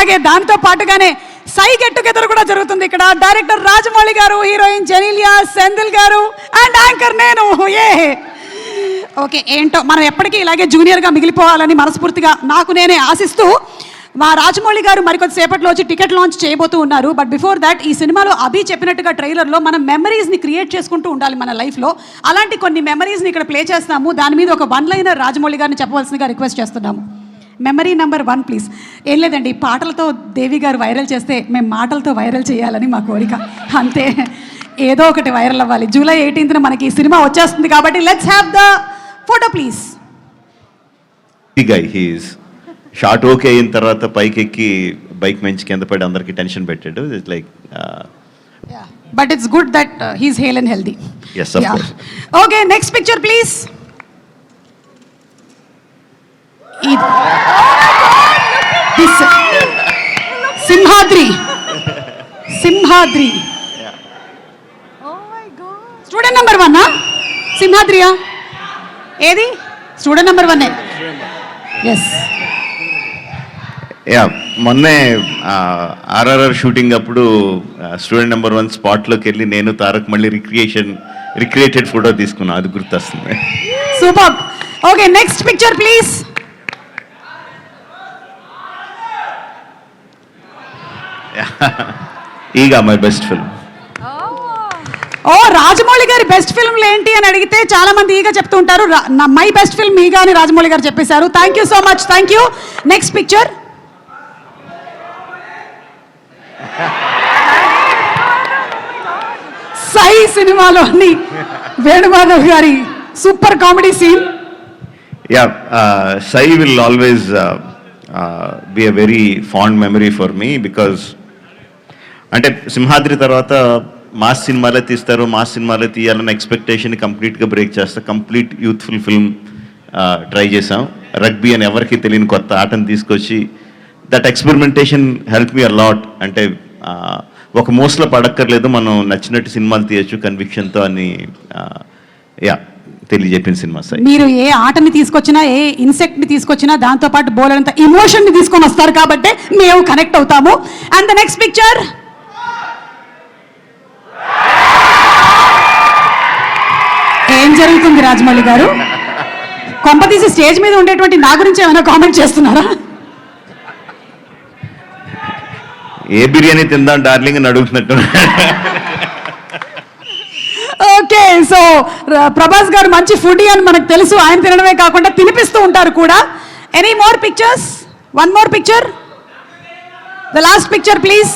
అలాగే దాంతో పాటుగానే సై get together కూడా జరుగుతుంది ఇక్కడ. డైరెక్టర్ రాజమౌళి గారు, హీరోయిన్ జెనీలియా సెంధిల్ గారు అండ్ యాంకర్ నేను. ఓకే, ఏంటో మనం ఎప్పటికీ ఇలాగే జూనియర్గా మిగిలిపోవాలని మనస్ఫూర్తిగా నాకు నేనే ఆశిస్తూ, మా రాజమౌళి గారు మరికొద్ది సేపట్లో వచ్చి టికెట్ లాంచ్ చేయబోతూ ఉన్నారు. బట్ బిఫోర్ దాట్, ఈ సినిమాలో అభి చెప్పినట్టుగా ట్రైలర్లో మనం మెమరీస్ని క్రియేట్ చేసుకుంటూ ఉండాలి మన లైఫ్లో. అలాంటి కొన్ని మెమరీస్ని ఇక్కడ ప్లే చేస్తాము. దాని మీద ఒక వన్ లైనర్ రాజమౌళి గారిని చెప్పవలసిందిగా రిక్వెస్ట్ చేస్తున్నాము. Memory number 1 please. ఏం లేదండి, పాటలతో దేవి గారు వైరల్ చేస్తే మేము మాటలతో వైరల్ చేయాలని మా కోరిక, అంతే. ఏదో ఒకటి వైరల్ అవ్వాలి. జూలై 18న మనకి ఈ సినిమా వచ్చేస్తుంది కాబట్టి let's have the photo please. Short okay అయిన తర్వాత పైకి ఎక్కి బైక్ మంచి కింద పడి అందరికి టెన్షన్ పెట్టాడు. It's like but it's good that he's hale and healthy. yes of course. Okay, next picture please. Simhadri. Student number 1 సింహాద్రియా? ఏది స్టూడెంట్ నెంబర్ 1? ఎస్. మొన్నే ఆర్ఆర్ఆర్ షూటింగ్ అప్పుడు స్టూడెంట్ నెంబర్ 1 స్పాట్లోకి వెళ్ళి నేను తారక్ మళ్ళీ రిక్రియేటెడ్ ఫోటో తీసుకున్నా, అది గుర్తొస్తుంది. Super. Okay, next picture please. Eega my best film. Rajamouli గారి బెస్ట్ ఫిల్మ్లు ఏంటి అని అడిగితే చాలా మంది ఈగా చెప్తూ ఉంటారు. మై బెస్ట్ ఫిల్మ్ ఈగా అని రాజమౌళి గారు చెప్పేశారు. Thank you so much, thank you. Next picture. Sye సినిమాలోని వేణుమాధవ్ గారి super comedy scene. Sye will always be a very fond memory for me, because అంటే సింహాద్రి తర్వాత మాస్ సినిమాలే తీస్తారు, మాస్ సినిమాలే తీయాలన్న ఎక్స్పెక్టేషన్ కంప్లీట్గా బ్రేక్ చేస్తా. కంప్లీట్ యూత్ఫుల్ ఫిల్మ్ ట్రై చేసాం. రగ్బీ అని ఎవరికి తెలియని కొత్త ఆటను తీసుకొచ్చి that experimentation help me a lot. అంటే ఒక మోస్లో పడక్కర్లేదు, మనం నచ్చినట్టు సినిమాలు తీయచ్చు కన్విక్షన్తో అని తెలియజెప్పిన సినిమా సార్. మీరు ఏ ఆటని తీసుకొచ్చినా, ఏ ఇన్సెక్ట్ని తీసుకొచ్చినా దాంతో పాటు బోలెడంత ఇమోషన్ని తీసుకొని వస్తారు కాబట్టి మేము కనెక్ట్ అవుతాము. And the next picture. ఏం జరుగుతుంది రాజమౌళి గారు? కొంపతీసి స్టేజ్ మీద ఉండేటువంటి నా గురించి ఏమైనా కామెంట్ చేస్తున్నారా? ఏ బిర్యానీ తిందాం డార్లింగ్ అని అడుగుతున్నట్టు. ఓకే, సో ప్రభాస్ గారు మంచి ఫుడీ అని మనకు తెలుసు. ఆయన తినడమే కాకుండా తినిపిస్తూ ఉంటారు కూడా. Any more pictures? One more picture, the last picture please.